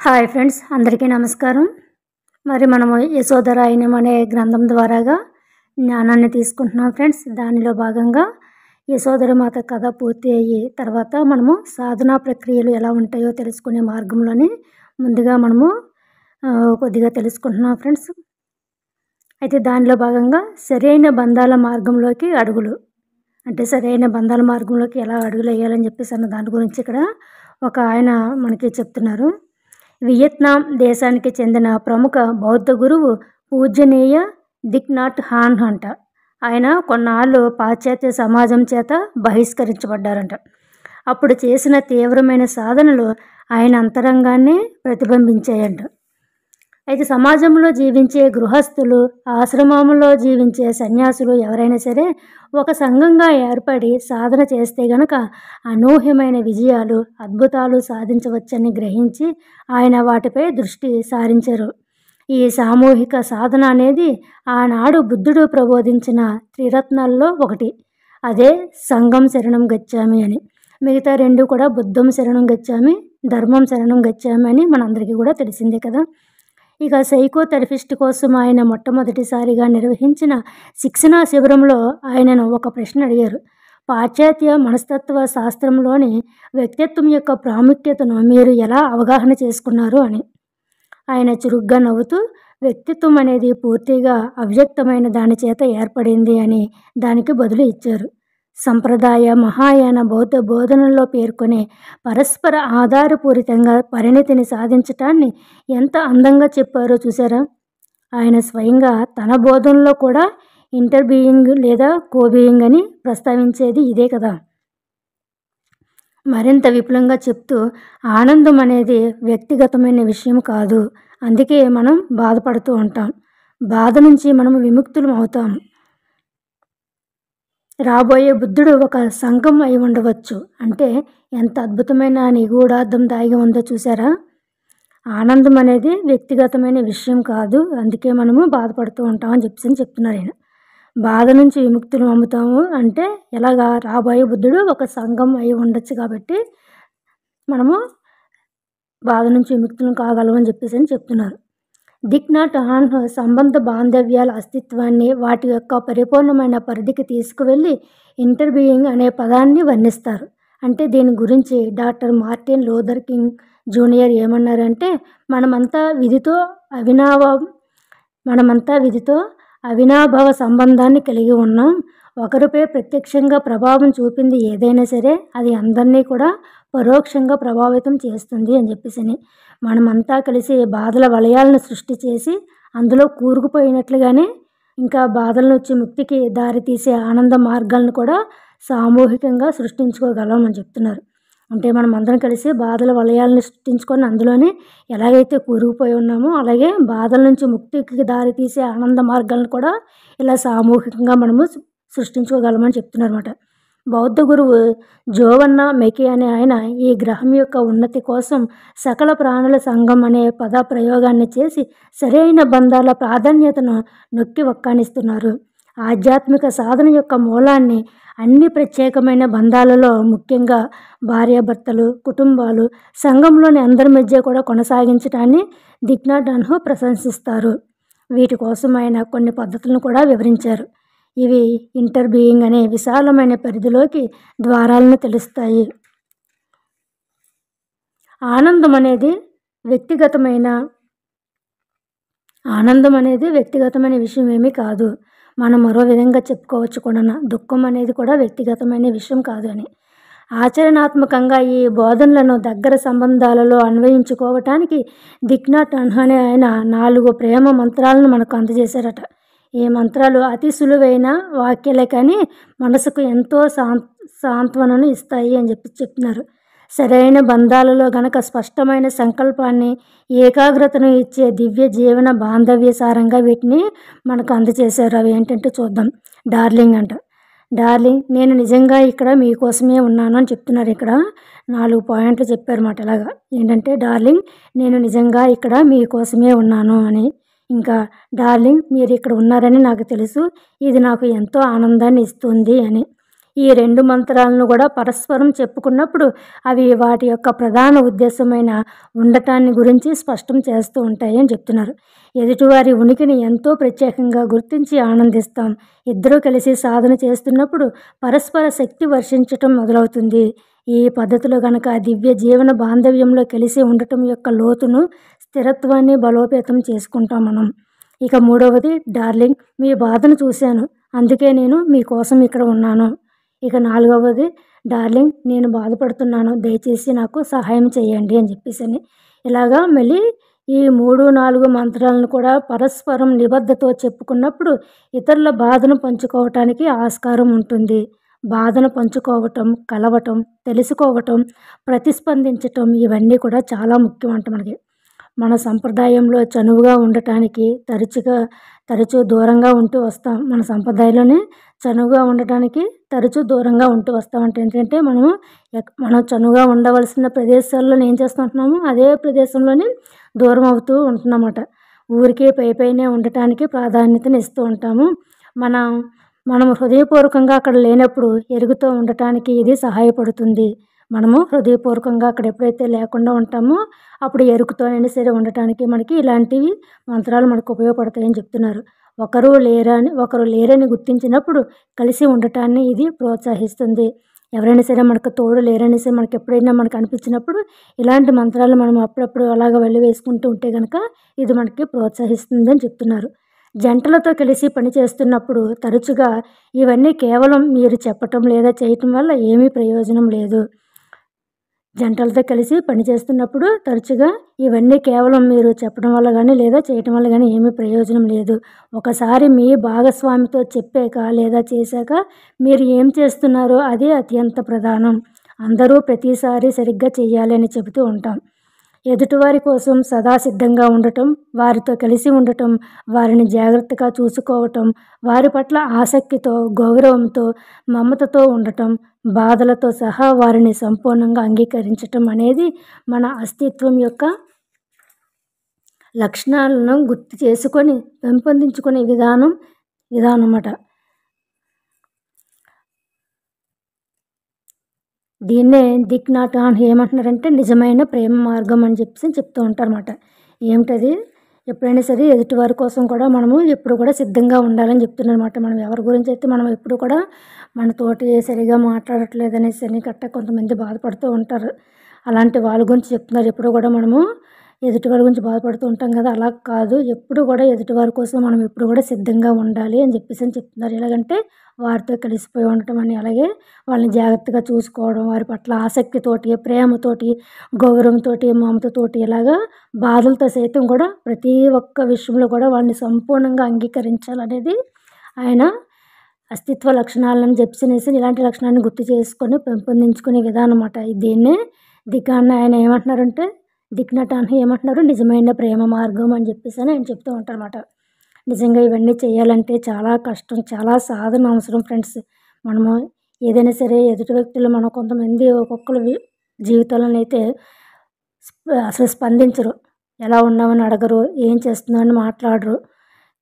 Hi friends, అందరికీ నమస్కారం. మరి మనము యశోధరాయణం అనే గ్రంథం ద్వారాగా జ్ఞానాన్ని తీసుకుంటున్నాం ఫ్రెండ్స్. దానిలో భాగంగా యశోధరమాత కథ పూర్తి అయ్యి తర్వాత మనము సాధనా ప్రక్రియలు ఎలా ఉంటాయో తెలుసుకునే మార్గంలోని ముందుగా మనము కొద్దిగా తెలుసుకుంటున్నాం ఫ్రెండ్స్. అయితే దానిలో భాగంగా సరైన బంధాల మార్గంలోకి అడుగులు, అంటే సరైన బంధాల మార్గంలోకి ఎలా అడుగులు వేయాలని చెప్పేసి అన్న దాని గురించి ఇక్కడ ఒక ఆయన మనకి చెప్తున్నారు. వియత్నాం దేశానికి చెందిన ప్రముఖ బౌద్ధ గురువు పూజనీయ థిక్ నాట్ హాన్ అంట. ఆయన కొన్నాళ్ళు పాశ్చాత్య సమాజం చేత బహిష్కరించబడ్డారంట. అప్పుడు చేసిన తీవ్రమైన సాధనలు ఆయన అంతరంగాన్ని ప్రతిబింబించాయంట. అయితే సమాజంలో జీవించే గృహస్థులు, ఆశ్రమంలో జీవించే సన్యాసులు ఎవరైనా సరే ఒక సంఘంగా ఏర్పడి సాధన చేస్తే గనక అనూహ్యమైన విజయాలు, అద్భుతాలు సాధించవచ్చని గ్రహించి ఆయన వాటిపై దృష్టి సారించారు. ఈ సామూహిక సాధన అనేది ఆనాడు బుద్ధుడు ప్రబోధించిన త్రిరత్నాల్లో ఒకటి. అదే సంఘం శరణం గచ్చామి అని. మిగతా రెండు కూడా బుద్ధం శరణం గచ్చామి, ధర్మం శరణం గచ్చామి అని మనందరికీ కూడా తెలిసిందే కదా. ఇక సైకోథెరపిస్ట్ కోసం ఆయన మొట్టమొదటిసారిగా నిర్వహించిన శిక్షణా శిబిరంలో ఆయనను ఒక ప్రశ్న అడిగారు. పాశ్చాత్య మనస్తత్వ శాస్త్రంలోని వ్యక్తిత్వం యొక్క ప్రాముఖ్యతను మీరు ఎలా అవగాహన చేసుకున్నారు అని. ఆయన చురుగ్గా నవ్వుతూ, వ్యక్తిత్వం అనేది పూర్తిగా అవ్యక్తమైన దాని చేత ఏర్పడింది అని దానికి బదులు ఇచ్చారు. సంప్రదాయ మహాయాన బౌద్ధ బోధనల్లో పేర్కొనే పరస్పర ఆధారపూరితంగా పరిణతిని సాధించటాన్ని ఎంత అందంగా చెప్పారో చూసారా. ఆయన స్వయంగా తన బోధనలో కూడా ఇంటర్బీయింగ్ లేదా కోబీయింగ్ అని ప్రస్తావించేది ఇదే కదా. మరింత విపులంగా చెప్తూ, ఆనందం అనేది వ్యక్తిగతమైన విషయం కాదు, అందుకే మనం బాధపడుతూ ఉంటాం. బాధ నుంచి మనం విముక్తులం అవుతాం. రాబోయే బుద్ధుడు ఒక సంఘం అయి ఉండవచ్చు అంటే ఎంత అద్భుతమైన నిగూఢార్థం దాగి ఉందో చూసారా. ఆనందం అనేది వ్యక్తిగతమైన విషయం కాదు, అందుకే మనము బాధపడుతూ ఉంటామని చెప్తున్నారు ఆయన. బాధ నుంచి విముక్తులు అమ్ముతాము అంటే ఎలాగా, రాబోయే బుద్ధుడు ఒక సంఘం అయి ఉండొచ్చు కాబట్టి మనము బాధ నుంచి విముక్తులు కాగలమని చెప్తున్నారు. థిక్ నాట్ హాన్ సంబంధ బాంధవ్యాల అస్తిత్వాన్ని వాటి యొక్క పరిపూర్ణమైన పరిధికి తీసుకువెళ్ళి ఇంటర్బీయింగ్ అనే పదాన్ని వర్ణిస్తారు. అంటే దీని గురించి doctor Martin Luther king junior ఏమన్నారంటే, మనమంతా విధితో అవినాభావ సంబంధాన్ని కలిగి ఉన్నాం. ఒకరిపై ప్రత్యక్షంగా ప్రభావం చూపింది ఏదైనా సరే అది అందరినీ కూడా పరోక్షంగా ప్రభావితం చేస్తుంది అని చెప్పేసి. మనమంతా కలిసి బాధల వలయాలను సృష్టి చేసి అందులో కూరుకుపోయినట్లుగానే ఇంకా బాధల నుంచి ముక్తికి దారితీసే ఆనంద మార్గాలను కూడా సామూహికంగా సృష్టించుకోగలం అని చెప్తున్నారు. అంటే మనం అందరం కలిసి బాధల వలయాలను సృష్టించుకొని అందులోనే ఎలాగైతే కూరుకుపోయి ఉన్నామో అలాగే బాధల నుంచి ముక్తికి దారితీసే ఆనంద మార్గాలను కూడా ఇలా సామూహికంగా మనము సృష్టించుకోగలమని చెప్తున్నారన్నమాట. బౌద్ధ గురువు జోవన్నా మెకి అనే ఆయన ఈ గ్రహం యొక్క ఉన్నతి కోసం సకల ప్రాణుల సంఘం అనే పద ప్రయోగాన్ని చేసి సరైన బంధాల ప్రాధాన్యతను నొక్కి వక్కానిస్తున్నారు. ఆధ్యాత్మిక సాధన యొక్క మూలాన్ని అన్ని ప్రత్యేకమైన బంధాలలో, ముఖ్యంగా భార్యాభర్తలు, కుటుంబాలు, సంఘంలోని అందరి మధ్య కూడా కొనసాగించడాన్ని థిక్ నాట్ హాన్ ప్రశంసిస్తారు. వీటి కోసం ఆయన కొన్ని పద్ధతులను కూడా వివరించారు. ఇవి ఇంటర్బీయింగ్ అనే విశాలమైన పరిధిలోకి ద్వారాలను తెలుస్తాయి. ఆనందం అనేది వ్యక్తిగతమైన విషయం ఏమీ కాదు. మనం మరో విధంగా చెప్పుకోవచ్చు కూడా, దుఃఖం అనేది కూడా వ్యక్తిగతమైన విషయం కాదు అని. ఆచరణాత్మకంగా ఈ బోధనలను దగ్గర సంబంధాలలో అన్వయించుకోవటానికి థిక్ నాట్ హాన్ అనే ఆయన 4 ప్రేమ మంత్రాలను మనకు అందజేశారట. ఈ మంత్రాలు అతి సులువైన వాక్యాలే కానీ మనసుకు ఎంతో సాంత్వనను ఇస్తాయి అని చెప్తున్నారు. సరైన బంధాలలో గనక స్పష్టమైన సంకల్పాన్ని, ఏకాగ్రతను ఇచ్చే దివ్య జీవన బాంధవ్య సారంగా వీటిని మనకు అందజేశారు. అవి ఏంటంటే చూద్దాం. డార్లింగ్ అంట. డార్లింగ్, నేను నిజంగా ఇక్కడ మీకోసమే ఉన్నాను అని చెప్తున్నారు. ఇక్కడ 4 పాయింట్లు చెప్పారన్నమాట. ఇలాగా ఏంటంటే, డార్లింగ్, నేను నిజంగా ఇక్కడ మీకోసమే ఉన్నాను అని. ఇంకా డార్లింగ్, మీరు ఇక్కడ ఉన్నారని నాకు తెలుసు, ఇది నాకు ఎంతో ఆనందాన్ని ఇస్తుంది అని. ఈ 2 మంత్రాలను కూడా పరస్పరం చెప్పుకున్నప్పుడు అవి వాటి యొక్క ప్రధాన ఉద్దేశమైన ఉండటాన్ని గురించి స్పష్టం చేస్తూ ఉంటాయి అని చెప్తున్నారు. ఎదుటివారి ఉనికిని ఎంతో ప్రత్యేకంగా గుర్తించి ఆనందిస్తాం. ఇద్దరూ కలిసి సాధన చేస్తున్నప్పుడు పరస్పర శక్తి వర్షించటం మొదలవుతుంది. ఈ పద్ధతిలో గనక దివ్య జీవన బాంధవ్యంలో కలిసి ఉండటం యొక్క లోతును, స్థిరత్వాన్ని బలోపేతం చేసుకుంటాం మనం. ఇక 3వది, డార్లింగ్, మీ బాధను చూశాను, అందుకే నేను మీకోసం ఇక్కడ ఉన్నాను. ఇక 4వది, డార్లింగ్, నేను బాధపడుతున్నాను, దయచేసి నాకు సహాయం చేయండి అని చెప్పేసి. ఇలాగా మళ్ళీ ఈ 3, 4 మంత్రాలను కూడా పరస్పరం నిబద్ధతో చెప్పుకున్నప్పుడు ఇతరుల బాధను పంచుకోవటానికి ఆస్కారం ఉంటుంది. బాధను పంచుకోవటం, కలవటం, తెలుసుకోవటం, ప్రతిస్పందించటం ఇవన్నీ కూడా చాలా ముఖ్యం అంట మనకి. మన సంప్రదాయంలో చనువుగా ఉండటానికి తరచూ దూరంగా ఉంటూ వస్తాం. మన సంప్రదాయంలోనే చనువుగా ఉండటానికి తరచూ దూరంగా ఉంటూ వస్తాం. అంటే ఏంటంటే మనం చనువుగా ఉండవలసిన ప్రదేశాల్లో ఏం చేస్తుంటున్నాము, అదే ప్రదేశంలోనే దూరం అవుతూ ఉంటున్నామట. ఊరికే పైనే ఉండటానికి ప్రాధాన్యతను ఇస్తూ ఉంటాము. మనం హృదయపూర్వకంగా అక్కడ లేనప్పుడు ఎరుగుతూ ఉండటానికి ఇది సహాయపడుతుంది. మనము హృదయపూర్వకంగా అక్కడ ఎప్పుడైతే లేకుండా ఉంటామో అప్పుడు ఎరుకుతోనైనా సరే ఉండటానికి మనకి ఇలాంటివి మంత్రాలు మనకు ఉపయోగపడతాయని చెప్తున్నారు. ఒకరు లేరని గుర్తించినప్పుడు కలిసి ఉండటాన్ని ఇది ప్రోత్సహిస్తుంది. ఎవరైనా సరే మనకు తోడు లేరని సరే మనకి ఎప్పుడైనా మనకు అనిపించినప్పుడు ఇలాంటి మంత్రాలు మనం అప్పుడప్పుడు అలాగ వెళ్ళి వేసుకుంటూ ఉంటే కనుక ఇది మనకి ప్రోత్సహిస్తుంది అని చెప్తున్నారు. జంటలతో కలిసి పని చేస్తున్నప్పుడు తరచుగా ఇవన్నీ కేవలం మీరు చెప్పటం లేదా చేయటం వల్ల ఏమీ ప్రయోజనం లేదు. జంటలతో కలిసి పనిచేస్తున్నప్పుడు తరచుగా ఇవన్నీ కేవలం మీరు చెప్పడం వల్ల కానీ లేదా చేయటం వల్ల కానీ ఏమీ ప్రయోజనం లేదు. ఒకసారి మీ భాగస్వామితో చెప్పాక లేదా చేశాక మీరు ఏం చేస్తున్నారో అదే అత్యంత ప్రధానం. అందరూ ప్రతిసారి సరిగ్గా చెయ్యాలి అని చెబుతూ ఉంటాం. ఎదుటివారి కోసం సదా సిద్ధంగా ఉండటం, వారితో కలిసి ఉండటం, వారిని జాగ్రత్తగా చూసుకోవటం, వారి పట్ల ఆసక్తితో, గౌరవంతో, మమతతో ఉండటం, బాధలతో సహా వారిని సంపూర్ణంగా అంగీకరించటం అనేది మన అస్తిత్వం యొక్క లక్షణాలను గుర్తు చేసుకొని పెంపొందించుకునే విధానం అన్నమాట. దీన్నే దిక్ నాట్ ఆన్ ఏమంటున్నారంటే నిజమైన ప్రేమ మార్గం అని చెప్తూ ఉంటారన్నమాట. ఏమిటది? ఎప్పుడైనా సరే ఎదుటివారి కోసం కూడా మనము ఎప్పుడు కూడా సిద్ధంగా ఉండాలని చెప్తున్నారన్నమాట. మనం ఎవరి గురించి అయితే మనం ఎప్పుడు కూడా మనతోటి సరిగా మాట్లాడట్లేదు అనేసి కొంతమంది బాధపడుతూ ఉంటారు. అలాంటి వాళ్ళ గురించి చెప్తున్నారు. ఎప్పుడు కూడా మనము ఎదుటివారి గురించి బాధపడుతూ ఉంటాం కదా, అలా కాదు, ఎప్పుడు కూడా ఎదుటివారి కోసం మనం ఎప్పుడు కూడా సిద్ధంగా ఉండాలి అని చెప్తున్నారు. ఎలాగంటే వారితో కలిసిపోయి ఉండటం అని, అలాగే వాళ్ళని జాగ్రత్తగా చూసుకోవడం, వారి పట్ల ఆసక్తితోటి, ప్రేమతోటి, గౌరవంతోటి, మమతతోటి, ఇలాగా బాధలతో సైతం కూడా ప్రతి ఒక్క విషయంలో కూడా వాళ్ళని సంపూర్ణంగా అంగీకరించాలనేది ఆయన అస్తిత్వ లక్షణాలను చెప్పేసి ఇలాంటి లక్షణాన్ని గుర్తు చేసుకొని పెంపొందించుకునే విధానం అన్నమాట. దీన్నే దిక్కాన్న ఆయన ఏమంటున్నారంటే దిక్ నాట్ ఆన్ ఏమంటున్నారు, నిజమైన ప్రేమ మార్గం అని చెప్పేసి ఆయన చెప్తూ ఉంటారన్నమాట. నిజంగా ఇవన్నీ చేయాలంటే చాలా కష్టం, చాలా సాధన అవసరం ఫ్రెండ్స్. మనము ఏదైనా సరే ఎదుటి వ్యక్తులు మనం కొంతమంది ఒక్కొక్కరు జీవితాలను అయితే అసలు స్పందించరు, ఎలా ఉన్నామని అడగరు, ఏం చేస్తున్నామని మాట్లాడరు.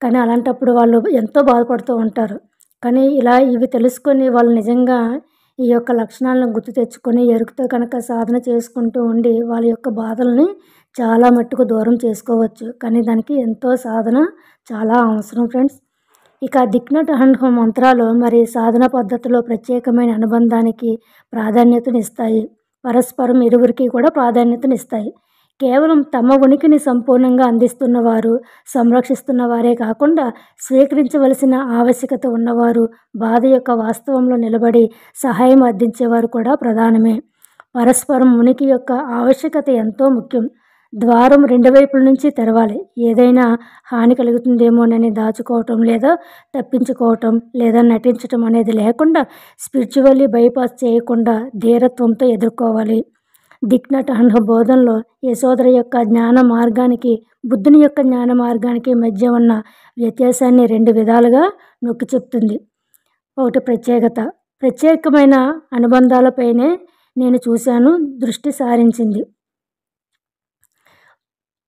కానీ అలాంటప్పుడు వాళ్ళు ఎంతో బాధపడుతూ ఉంటారు. కానీ ఇవి తెలుసుకొని వాళ్ళు నిజంగా ఈ యొక్క లక్షణాలను గుర్తు తెచ్చుకొని ఎరుకుతో కనుక సాధన చేసుకుంటూ ఉండి వాళ్ళ యొక్క బాధల్ని చాలా మట్టుకు దూరం చేసుకోవచ్చు. కానీ దానికి ఎంతో సాధన చాలా అవసరం ఫ్రెండ్స్. ఇక దిక్ నాట్ ఆన్ మంత్రాలు మరి సాధన పద్ధతిలో ప్రత్యేకమైన అనుబంధానికి ప్రాధాన్యతనిస్తాయి. పరస్పరం ఇరువురికి కూడా ప్రాధాన్యతనిస్తాయి. కేవలం తమ ఉనికిని సంపూర్ణంగా అందిస్తున్నవారు, సంరక్షిస్తున్నవారే కాకుండా స్వీకరించవలసిన ఆవశ్యకత ఉన్నవారు, బాధ యొక్క వాస్తవంలో నిలబడి సహాయం అందించేవారు కూడా ప్రధానమే. పరస్పరం ఉనికి యొక్క ఆవశ్యకత ఎంతో ముఖ్యం. ద్వారం 2 వైపుల నుంచి తెరవాలి. ఏదైనా హాని కలుగుతుందేమోనని దాచుకోవటం లేదా తప్పించుకోవటం లేదా నటించటం అనేది లేకుండా స్పిరిచువల్లీ బైపాస్ చేయకుండా ధీరత్వంతో ఎదుర్కోవాలి. దిక్ నాట్ ఆన్ బోధనలో యశోధర యొక్క జ్ఞాన మార్గానికి, బుద్ధుని యొక్క జ్ఞాన మార్గానికి మధ్య ఉన్న వ్యత్యాసాన్ని 2 విధాలుగా నొక్కి చెప్తుంది. ఒకటి ప్రత్యేకమైన అనుబంధాలపైనే నేను చూశాను దృష్టి సారించింది.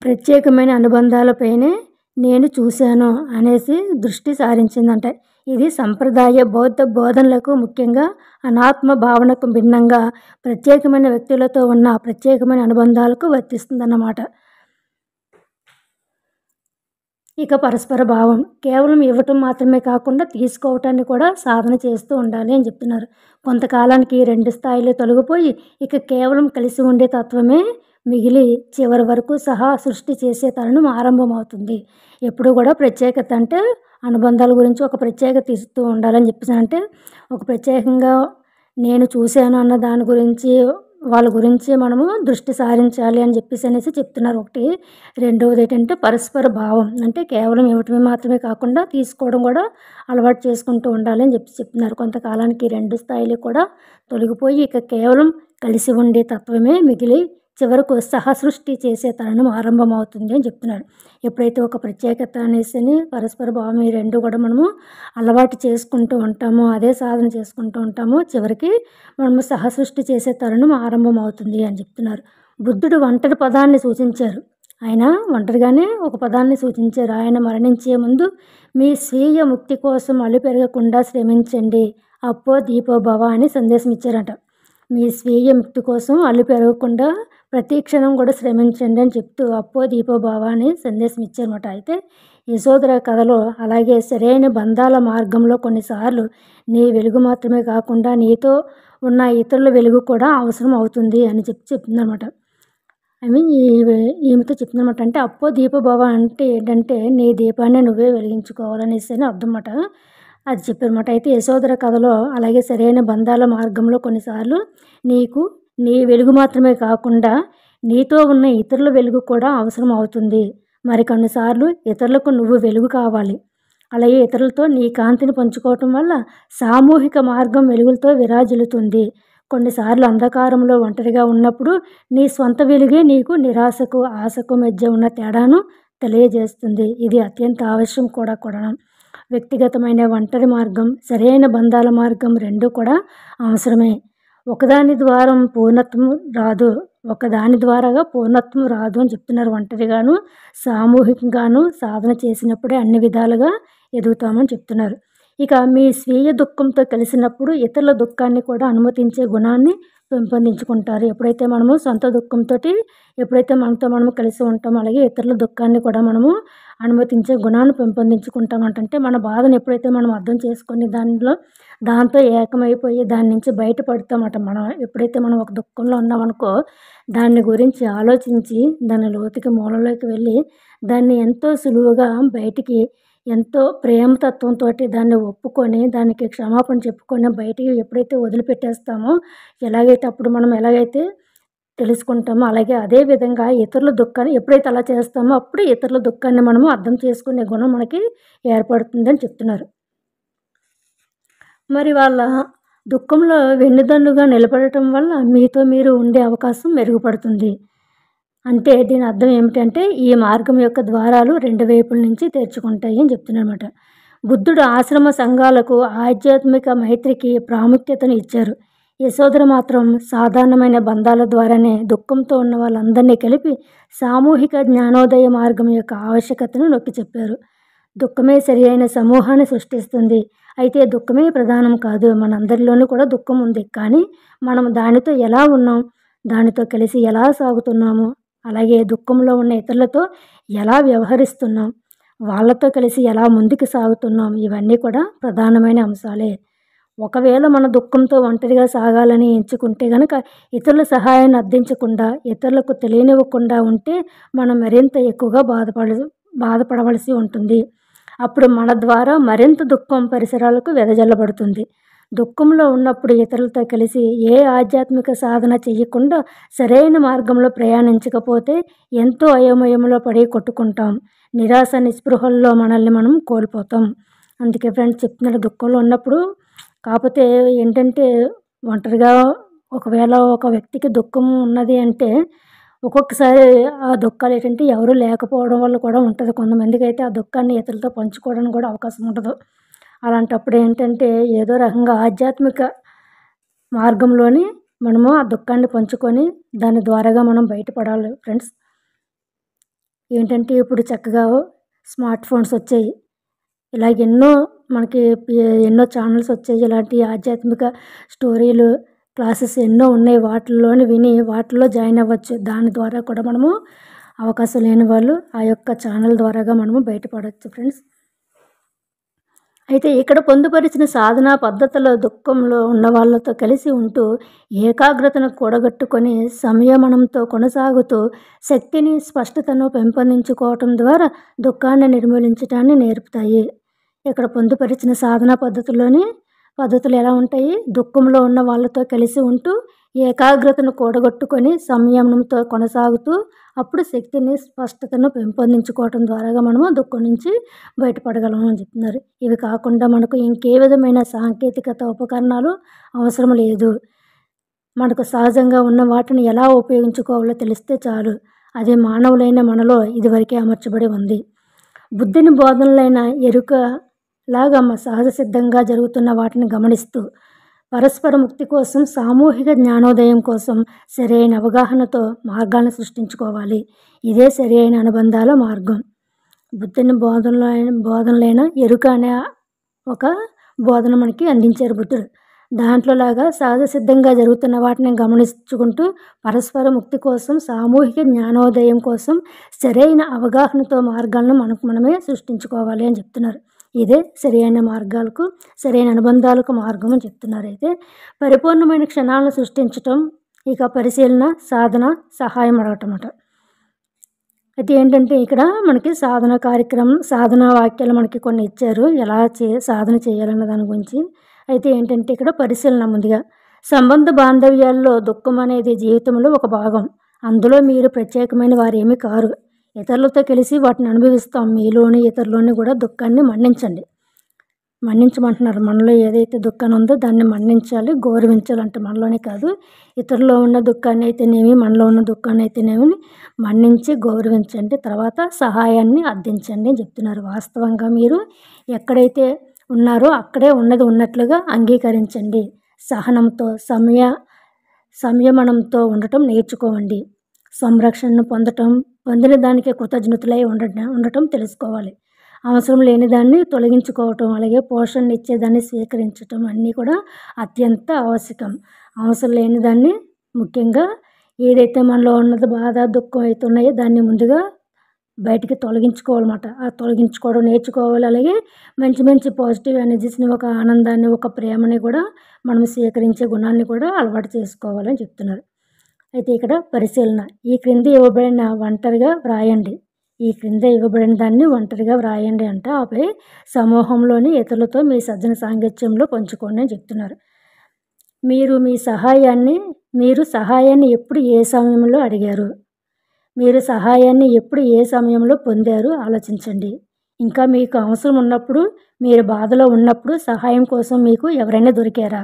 ప్రత్యేకమైన అనుబంధాలపైనే నేను చూశాను అనేసి దృష్టి సారించిందంట. ఇది సంప్రదాయ బౌద్ధ బోధనలకు, ముఖ్యంగా అనాత్మ భావనకు భిన్నంగా ప్రత్యేకమైన వ్యక్తులతో ఉన్న ప్రత్యేకమైన అనుబంధాలకు వర్తిస్తుందన్నమాట. ఇక పరస్పర భావం కేవలం ఇవ్వటం మాత్రమే కాకుండా తీసుకోవటాన్ని కూడా సాధన చేస్తూ ఉండాలి అని చెప్తున్నారు. కొంతకాలానికి 2 స్థాయిలు తొలగిపోయి ఇక కేవలం కలిసి ఉండే తత్వమే మిగిలి చివరి వరకు సహా సృష్టి చేసే తరుణం ఆరంభమవుతుంది. ఎప్పుడు కూడా ప్రత్యేకత అంటే అనుబంధాల గురించి ఒక ప్రత్యేకత ఇస్తూ ఉండాలని చెప్పేసానంటే ఒక ప్రత్యేకంగా నేను చూశాను అన్న దాని గురించి వాళ్ళ గురించి మనము దృష్టి సారించాలి అని చెప్పేసి అనేసి చెప్తున్నారు. ఒకటి. రెండవది ఏంటంటే పరస్పర భావం అంటే కేవలం ఇవ్వటమే మాత్రమే కాకుండా తీసుకోవడం కూడా అలవాటు చేసుకుంటూ ఉండాలి అని చెప్తున్నారు. కొంతకాలానికి 2 స్థాయిలు కూడా తొలగిపోయి ఇక కేవలం కలిసి ఉండే తత్వమే మిగిలి చివరకు సహసృష్టి చేసే తరుణం ఆరంభమవుతుంది అని చెప్తున్నారు. ఎప్పుడైతే ఒక ప్రత్యేకత అనేసి పరస్పర భావం ఈ 2 కూడా మనము అలవాటు చేసుకుంటూ ఉంటామో, అదే సాధన చేసుకుంటూ ఉంటామో చివరికి మనము సహసృష్టి చేసే తరుణం ఆరంభమవుతుంది అని చెప్తున్నారు. బుద్ధుడు ఒంటరి పదాన్ని సూచించారు. ఆయన ఒంటరిగానే ఒక పదాన్ని సూచించారు. ఆయన మరణించే ముందు మీ స్వీయ ముక్తి కోసం అలు పెరగకుండా శ్రమించండి, అప్పో దీపో భవ అని సందేశం ఇచ్చారట. మీ స్వీయ ముక్తి కోసం అల్లు పెరగకుండా ప్రతి క్షణం కూడా శ్రమించండి అని చెప్తూ అప్పో దీపో భవ అని సందేశం ఇచ్చారన్నమాట. అయితే యశోధర కథలో అలాగే సరైన బంధాల మార్గంలో కొన్నిసార్లు నీ వెలుగు మాత్రమే కాకుండా నీతో ఉన్న ఇతరుల వెలుగు కూడా అవసరం అవుతుంది అని చెప్తుందన్నమాట. ఈమెతో చెప్తుందన్నమాట. అంటే అప్పో దీపో భవ అంటే ఏంటంటే నీ దీపాన్ని నువ్వే వెలిగించుకోవాలనేసి అని అర్థం అన్నమాట. అది చెప్పారన్నమాట. అయితే యశోధర కథలో అలాగే సరైన బంధాల మార్గంలో కొన్నిసార్లు నీకు నీ వెలుగు మాత్రమే కాకుండా నీతో ఉన్న ఇతరుల వెలుగు కూడా అవసరం అవుతుంది. మరి కొన్నిసార్లు ఇతరులకు నువ్వు వెలుగు కావాలి. అలాగే ఇతరులతో నీ కాంతిని పంచుకోవటం వల్ల సామూహిక మార్గం వెలుగులతో విరాజిల్లుతుంది. కొన్నిసార్లు అంధకారంలో ఒంటరిగా ఉన్నప్పుడు నీ స్వంత వెలుగే నీకు నిరాశకు ఆశకు మధ్య ఉన్న తేడాను తెలియజేస్తుంది. ఇది అత్యంత అవసరం కూడా. వ్యక్తిగతమైన ఒంటరి మార్గం, సరైన బంధాల మార్గం 2 కూడా అవసరమే. ఒకదాని ద్వారా పూర్ణత్వం రాదు అని చెప్తున్నారు. ఒంటరిగాను సామూహికంగాను సాధన చేసినప్పుడే అన్ని విధాలుగా ఎదుగుతామని చెప్తున్నారు. ఇక మీ స్వీయ దుఃఖంతో కలిసినప్పుడు ఇతరుల దుఃఖాన్ని కూడా అనుమతించే గుణాన్ని పెంపొందించుకుంటారు. ఎప్పుడైతే మనము సొంత దుఃఖంతో ఎప్పుడైతే మనతో మనము కలిసి ఉంటామో అలాగే ఇతరుల దుఃఖాన్ని కూడా మనము అనుమతించే గుణాన్ని పెంపొందించుకుంటామంటే మన బాధను ఎప్పుడైతే మనం అర్థం చేసుకొని దాంతో ఏకమైపోయి దాని నుంచి బయటపడతామట. మనం ఎప్పుడైతే మనం ఒక దుఃఖంలో ఉన్నామనుకో దాన్ని గురించి ఆలోచించి దాని లోతుకి మూలలోకి వెళ్ళి దాన్ని ఎంతో సులువుగా బయటికి ఎంతో ప్రేమతత్వంతో దాన్ని ఒప్పుకొని దానికి క్షమాపణ చెప్పుకొని బయటికి ఎప్పుడైతే వదిలిపెట్టేస్తామో అప్పుడు మనం ఎలాగైతే తెలుసుకుంటామో అలాగే అదే విధంగా ఇతరుల దుఃఖాన్ని ఎప్పుడైతే అలా చేస్తామో అప్పుడు ఇతరుల దుఃఖాన్ని మనము అర్థం చేసుకునే గుణం మనకి ఏర్పడుతుందని చెప్తున్నారు. మరి వాళ్ళ దుఃఖంలో వెన్నుదన్నుగా నిలబడటం వల్ల మీతో మీరు ఉండే అవకాశం మెరుగుపడుతుంది. అంటే దీని అర్థం ఏమిటంటే ఈ మార్గం యొక్క ద్వారాలు 2 వైపుల నుంచి తెరుచుకుంటాయి అని చెప్తున్నారన్నమాట. బుద్ధుడు ఆశ్రమ సంఘాలకు ఆధ్యాత్మిక మైత్రికి ప్రాముఖ్యతను ఇచ్చారు. యశోధర మాత్రం సాధారణమైన బంధాల ద్వారానే దుఃఖంతో ఉన్న వాళ్ళందరినీ కలిపి సామూహిక జ్ఞానోదయ మార్గం యొక్క ఆవశ్యకతను నొక్కి చెప్పారు. దుఃఖమే సరి అయిన సమూహాన్ని సృష్టిస్తుంది. అయితే దుఃఖమే ప్రధానం కాదు. మనందరిలోనూ కూడా దుఃఖం ఉంది. కానీ మనం దానితో ఎలా ఉన్నాం, దానితో కలిసి ఎలా సాగుతున్నాము, అలాగే దుఃఖంలో ఉన్న ఇతరులతో ఎలా వ్యవహరిస్తున్నాం, వాళ్ళతో కలిసి ఎలా ముందుకు సాగుతున్నాం, ఇవన్నీ కూడా ప్రధానమైన అంశాలే. ఒకవేళ మన దుఃఖంతో ఒంటరిగా సాగాలని ఎంచుకుంటే కనుక ఇతరుల సహాయాన్ని అర్థించకుండా ఇతరులకు తెలియనివ్వకుండా ఉంటే మనం మరింత ఎక్కువగా బాధపడవలసి ఉంటుంది. అప్పుడు మన ద్వారా మరింత దుఃఖం పరిసరాలకు వెదజల్లబడుతుంది. దుఃఖంలో ఉన్నప్పుడు ఇతరులతో కలిసి ఏ ఆధ్యాత్మిక సాధన చేయకుండా సరైన మార్గంలో ప్రయాణించకపోతే ఎంతో అయోమయంలో పడి కొట్టుకుంటాం. నిరాశ నిస్పృహల్లో మనల్ని మనం కోల్పోతాం. అందుకే ఫ్రెండ్స్ చెప్తున్నారు, దుఃఖంలో ఉన్నప్పుడు కాకపోతే ఏంటంటే ఒంటరిగా ఒకవేళ ఒక వ్యక్తికి దుఃఖం ఉన్నది అంటే ఒక్కొక్కసారి ఆ దుఃఖాలు ఏంటంటే ఎవరు లేకపోవడం వల్ల కూడా ఉంటుంది. కొంతమందికి అయితే ఆ దుఃఖాన్ని ఇతరులతో పంచుకోవడానికి కూడా అవకాశం ఉండదు. అలాంటప్పుడు ఏంటంటే ఏదో రకంగా ఆధ్యాత్మిక మార్గంలోని మనము ఆ దుఃఖాన్ని పంచుకొని దాని ద్వారాగా మనం బయటపడాలి ఫ్రెండ్స్. ఏంటంటే ఇప్పుడు చక్కగా స్మార్ట్ ఫోన్స్ వచ్చాయి. ఇలాగ ఎన్నో మనకి ఎన్నో ఛానల్స్ వచ్చాయి. ఇలాంటి ఆధ్యాత్మిక స్టోరీలు క్లాసెస్ ఎన్నో ఉన్నాయి. వాటిల్లోని విని వాటిల్లో జాయిన్ అవ్వచ్చు. దాని ద్వారా కూడా మనము అవకాశం లేని వాళ్ళు ఆ యొక్క ఛానల్ ద్వారాగా మనము బయటపడవచ్చు ఫ్రెండ్స్. అయితే ఇక్కడ పొందుపరిచిన సాధనా పద్ధతిలో దుఃఖంలో ఉన్న వాళ్ళతో కలిసి ఉంటూ ఏకాగ్రతను కూడగట్టుకొని సంయమనంతో కొనసాగుతూ శక్తిని స్పష్టతను పెంపొందించుకోవటం ద్వారా దుఃఖాన్ని నిర్మూలించడాన్ని నేర్పుతాయి. ఇక్కడ పొందుపరిచిన సాధనా పద్ధతులు ఎలా ఉంటాయి? దుఃఖంలో ఉన్న వాళ్ళతో కలిసి ఉంటూ ఏకాగ్రతను కూడగట్టుకొని సంయమనంతో కొనసాగుతూ అప్పుడు శక్తిని స్పష్టతను పెంపొందించుకోవటం ద్వారాగా మనము దుఃఖం నుంచి బయటపడగలము అని చెప్తున్నారు. ఇవి కాకుండా మనకు ఇంకే విధమైన సాంకేతికత ఉపకరణాలు అవసరం లేదు. మనకు సహజంగా ఉన్న వాటిని ఎలా ఉపయోగించుకోవాలో తెలిస్తే చాలు. అది మానవులైన మనలో ఇదివరకే అమర్చబడి ఉంది. బుద్ధుని బోధనలైన ఎరుకలాగా సహజ సిద్ధంగా జరుగుతున్న వాటిని గమనిస్తూ పరస్పర ముక్తి కోసం, సామూహిక జ్ఞానోదయం కోసం సరైన అవగాహనతో మార్గాలను సృష్టించుకోవాలి. ఇదే సరైన అనుబంధాల మార్గం. బుద్ధుని బోధనలైన ఎరుక అనే ఒక బోధన మనకి అందించారు బుద్ధుడు. దాంట్లోలాగా సహజ సిద్ధంగా జరుగుతున్న వాటిని గమనించుకుంటూ పరస్పర ముక్తి కోసం, సామూహిక జ్ఞానోదయం కోసం సరైన అవగాహనతో మార్గాలను మనమే సృష్టించుకోవాలి అని చెప్తున్నారు. ఇదే సరైన మార్గాలకు, సరైన అనుబంధాలకు మార్గం అని చెప్తున్నారు. అయితే పరిపూర్ణమైన క్షణాలను సృష్టించటం, ఇక పరిశీలన, సాధన, సహాయం అడగటమాట. అయితే ఏంటంటే ఇక్కడ మనకి సాధన కార్యక్రమం, సాధన వాక్యాలు మనకి కొన్ని ఇచ్చారు. ఎలా సాధన చేయాలన్న దాని గురించి. అయితే ఏంటంటే ఇక్కడ పరిశీలన ముందుగా సంబంధ బాంధవ్యాల్లో దుఃఖం అనేది జీవితంలో ఒక భాగం. అందులో మీరు ప్రత్యేకమైన వారేమీ కారు. ఇతరులతో కలిసి వాటిని అనుభవిస్తాం. మీలోని ఇతరులోని కూడా దుఃఖాన్ని మన్నించమంటున్నారు. మనలో ఏదైతే దుఃఖాన్ని ఉందో దాన్ని మన్నించాలి, గౌరవించాలంటే మనలోనే కాదు, ఇతరులో ఉన్న దుఃఖాన్ని అయితేనేమి, మనలో ఉన్న దుఃఖాన్ని అయితేనేమి మన్నించి గౌరవించండి. తర్వాత సహాయాన్ని అందించండి అని చెప్తున్నారు. వాస్తవంగా మీరు ఎక్కడైతే ఉన్నారో అక్కడే ఉన్నది ఉన్నట్లుగా అంగీకరించండి. సహనంతో, సంయమనంతో ఉండటం నేర్చుకోండి. సంరక్షణను పొందిన దానికి కృతజ్ఞతలై ఉండటం తెలుసుకోవాలి. అవసరం లేని దాన్ని తొలగించుకోవటం, అలాగే పోషణ ఇచ్చేదాన్ని స్వీకరించటం అన్నీ కూడా అత్యంత ఆవశ్యకం. అవసరం లేని దాన్ని, ముఖ్యంగా ఏదైతే మనలో ఉన్నది బాధ, దుఃఖం అయితే ఉన్నాయో దాన్ని ముందుగా బయటికి తొలగించుకోవాలన్నమాట. ఆ తొలగించుకోవడం నేర్చుకోవాలి. అలాగే మంచి మంచి పాజిటివ్ ఎనర్జీస్ని, ఒక ఆనందాన్ని, ఒక ప్రేమని కూడా మనం స్వీకరించే గుణాన్ని కూడా అలవాటు చేసుకోవాలని చెప్తున్నారు. అయితే ఇక్కడ పరిశీలన, ఈ క్రింద ఇవ్వబడిన దాన్ని ఒంటరిగా వ్రాయండి అంట. ఆపై సమూహంలోని ఇతరులతో మీ సజ్జన సాంగత్యంలో పంచుకోండి అని చెప్తున్నారు. మీరు సహాయాన్ని ఎప్పుడు ఏ సమయంలో అడిగారు? మీరు సహాయాన్ని ఎప్పుడు ఏ సమయంలో పొందారు ఆలోచించండి. ఇంకా మీకు అవసరం ఉన్నప్పుడు, మీరు బాధలో ఉన్నప్పుడు సహాయం కోసం మీకు ఎవరైనా దొరికారా?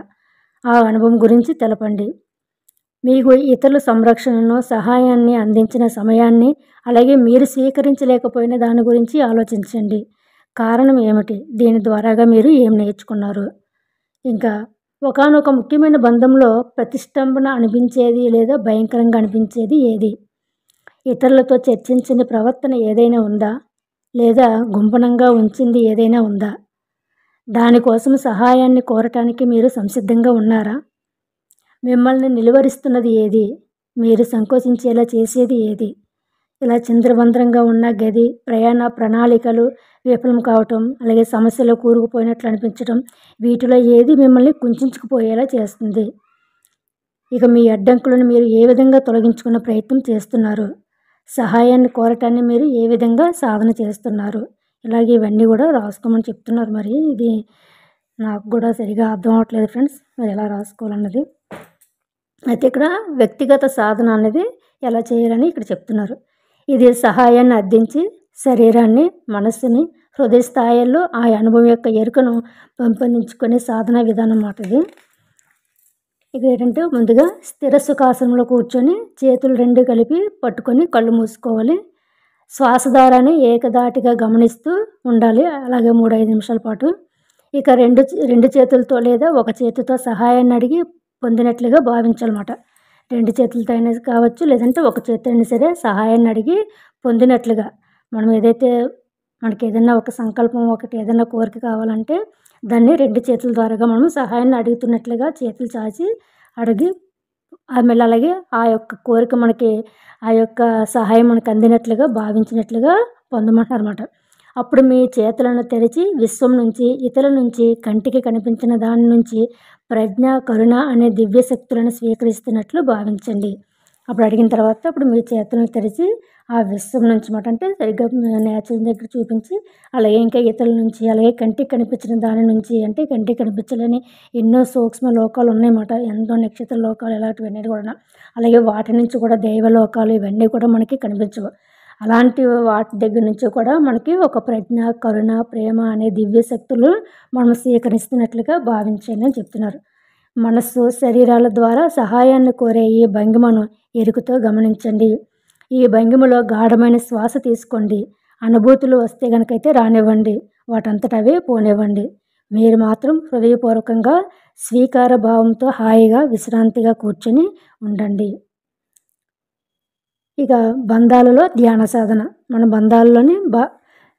ఆ అనుభవం గురించి తెలపండి. మీకు ఇతరుల సంరక్షణను, సహాయాన్ని అందించిన సమయాన్ని, అలాగే మీరు స్వీకరించలేకపోయిన దాని గురించి ఆలోచించండి. కారణం ఏమిటి? దీని ద్వారాగా మీరు ఏం నేర్చుకున్నారు? ఇంకా ఒకానొక ముఖ్యమైన బంధంలో ప్రతిష్టంభన అనిపించేది లేదా భయంకరంగా అనిపించేది ఏది? ఇతరులతో చర్చించిన ప్రవర్తన ఏదైనా ఉందా? లేదా గుంపనంగా ఉంచింది ఏదైనా ఉందా? దానికోసం సహాయాన్ని కోరటానికి మీరు సంసిద్ధంగా ఉన్నారా? మిమ్మల్ని నిలువరిస్తున్నది ఏది? మీరు సంకోచించేలా చేసేది ఏది? ఇలా చిందరవందరంగా ఉన్న గది, ప్రయాణ ప్రణాళికలు విఫలం కావటం, అలాగే సమస్యలో కూరుకుపోయినట్లు అనిపించడం, వీటిలో ఏది మిమ్మల్ని కుంచుకుపోయేలా చేస్తుంది? ఇక మీ అడ్డంకులను మీరు ఏ విధంగా తొలగించుకునే ప్రయత్నం చేస్తున్నారు? సహాయాన్ని కోరటాన్ని మీరు ఏ విధంగా సాధన చేస్తున్నారు? ఇలాగే ఇవన్నీ కూడా రాసుకోమని చెప్తున్నారు. మరి ఇది నాకు కూడా సరిగా అర్థం అవ్వట్లేదు ఫ్రెండ్స్, మరి ఎలా రాసుకోవాలన్నది. అయితే ఇక్కడ వ్యక్తిగత సాధన అనేది ఎలా చేయాలని ఇక్కడ చెప్తున్నారు. ఇది సహాయాన్ని అందించి శరీరాన్ని, మనస్సుని, హృదయ స్థాయిల్లో ఆ అనుభవం యొక్క ఎరుకను పెంపొందించుకునే సాధన విధానం మాట ఇది. ఇక్కడ ఏంటంటే ముందుగా స్థిర సుఖాసనంలో కూర్చొని చేతులు రెండు కలిపి పట్టుకొని కళ్ళు మూసుకోవాలి. శ్వాసధారాన్ని ఏకదాటిగా గమనిస్తూ ఉండాలి. అలాగే 3-5 నిమిషాల పాటు. ఇక రెండు చేతులతో లేదా ఒక చేతితో సహాయాన్ని అడిగి పొందినట్లుగా భావించాలన్నమాట. 2 చేతులతో అయినా కావచ్చు, లేదంటే ఒక చేతితో అయినా సరే సహాయాన్ని అడిగి పొందినట్లుగా మనం ఏదైతే మనకి ఏదైనా ఒక సంకల్పం ఒకటి ఏదైనా కోరిక కావాలంటే దాన్ని 2 చేతుల ద్వారాగా మనం సహాయాన్ని అడుగుతున్నట్లుగా చేతులు చాచి అడిగి ఆమె అలాగే ఆ యొక్క కోరిక మనకి ఆ యొక్క సహాయం మనకు అందినట్లుగా భావించినట్లుగా పొందమంటారన్నమాట. అప్పుడు మీ చేతులను తెరిచి విశ్వం నుంచి, ఇతరుల నుంచి, కంటికి కనిపించిన దాని నుంచి ప్రజ్ఞ, కరుణ అనే దివ్య శక్తులను స్వీకరిస్తున్నట్లు భావించండి. అప్పుడు అడిగిన తర్వాత అప్పుడు మీ చేతులను తెరిచి ఆ విశ్వం నుంచి మాట అంటే సరిగ్గా నేచర్ దగ్గర చూపించి అలాగే ఇంకా ఇతరుల నుంచి అలాగే కంటికి కనిపించిన దాని నుంచి అంటే కంటికి కనిపించలేని ఎన్నో సూక్ష్మ లోకాలు ఉన్నాయన్నమాట. ఎంతో నక్షత్ర లోకాలు ఇలాంటివన్నీ కూడా అలాగే వాటి నుంచి కూడా దైవ లోకాలు ఇవన్నీ కూడా మనకి కనిపించవు. అలాంటి వాటి దగ్గర నుంచి కూడా మనకి ఒక ప్రజ్ఞ, కరుణ, ప్రేమ అనే దివ్య శక్తులు మనం స్వీకరిస్తున్నట్లుగా భావించండి అని చెప్తున్నారు. మనస్సు, శరీరాల ద్వారా సహాయాన్ని కోరే ఈ భంగిమను ఎరుకతో గమనించండి. ఈ భంగిమలో గాఢమైన శ్వాస తీసుకోండి. అనుభూతులు వస్తే గనకైతే రానివ్వండి, వాటంతట అవే పోనివ్వండి. మీరు మాత్రం హృదయపూర్వకంగా స్వీకార భావంతో హాయిగా విశ్రాంతిగా కూర్చొని ఉండండి. ఇక బంధాలలో ధ్యాన సాధన, మన బంధాలలోని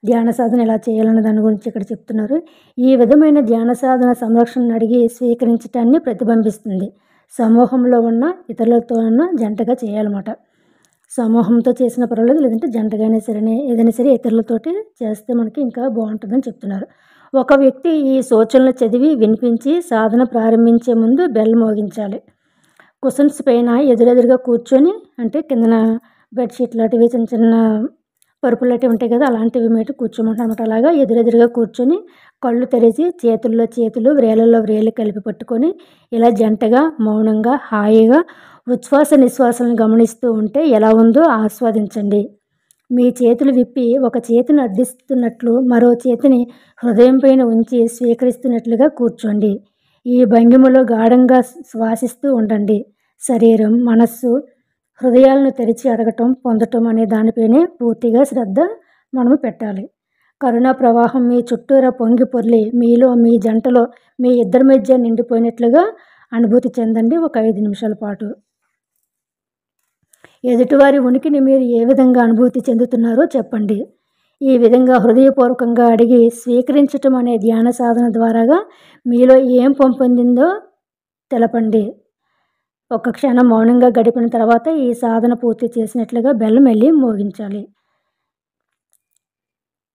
ధ్యాన సాధన ఎలా చేయాలన్న దాని గురించి ఇక్కడ చెప్తున్నారు. ఈ విధమైన ధ్యాన సాధన సంరక్షణను అడిగి స్వీకరించటాన్ని ప్రతిబింబిస్తుంది. సమూహంలో ఉన్న ఇతరులతో ఉన్న జంటగా చేయాలన్నమాట. సమూహంతో చేసిన పర్వాలేదు, లేదంటే జంటగానే సరే ఏదైనా సరే ఇతరులతోటి చేస్తే మనకి ఇంకా బాగుంటుందని చెప్తున్నారు. ఒక వ్యక్తి ఈ సూచనలు చదివి వినిపించి సాధన ప్రారంభించే ముందు బెల్ మోగించాలి. కుషన్స్ పైన ఎదురెదురుగా కూర్చొని అంటే కిందన బెడ్షీట్ లాంటివి చిన్న చిన్న పరుపులు లాంటివి ఉంటాయి కదా, అలాంటివి మీద కూర్చోమంటారన్నమాట. అలాగా ఎదురెదురుగా కూర్చొని కళ్ళు తెరిచి చేతుల్లో చేతులు వ్రేళ్ళల్లో వ్రేళ్ళు కలిపి పట్టుకొని ఇలా జంటగా మౌనంగా హాయిగా ఉచ్ఛ్వాస నిశ్వాసాలను గమనిస్తూ ఉంటే ఎలా ఉందో ఆస్వాదించండి. మీ చేతులు విప్పి ఒక చేతిని అర్థిస్తున్నట్లు మరో చేతిని హృదయం పైన ఉంచి స్వీకరిస్తున్నట్లుగా కూర్చోండి. ఈ భంగిమలో గాఢంగా శ్వాసిస్తూ ఉండండి. శరీరం, మనస్సు, హృదయాలను తెరిచి అడగటం, పొందటం అనే దానిపైనే పూర్తిగా శ్రద్ధ మనము పెట్టాలి. కరుణా ప్రవాహం మీ చుట్టూరా పొంగి పొర్లి మీలో, మీ జంటలో, మీ ఇద్దరి మధ్య నిండిపోయినట్లుగా అనుభూతి చెందండి ఒక 5 నిమిషాల పాటు. ఎదుటివారి ఉనికిని మీరు ఏ విధంగా అనుభూతి చెందుతున్నారో చెప్పండి. ఈ విధంగా హృదయపూర్వకంగా అడిగి స్వీకరించటం అనే ధ్యాన సాధన ద్వారాగా మీలో ఏం పొందిందో తెలపండి. ఒక క్షణం మౌనంగా గడిపిన తర్వాత ఈ సాధన పూర్తి చేసినట్లుగా బెల్ మళ్ళీ మోగించాలి.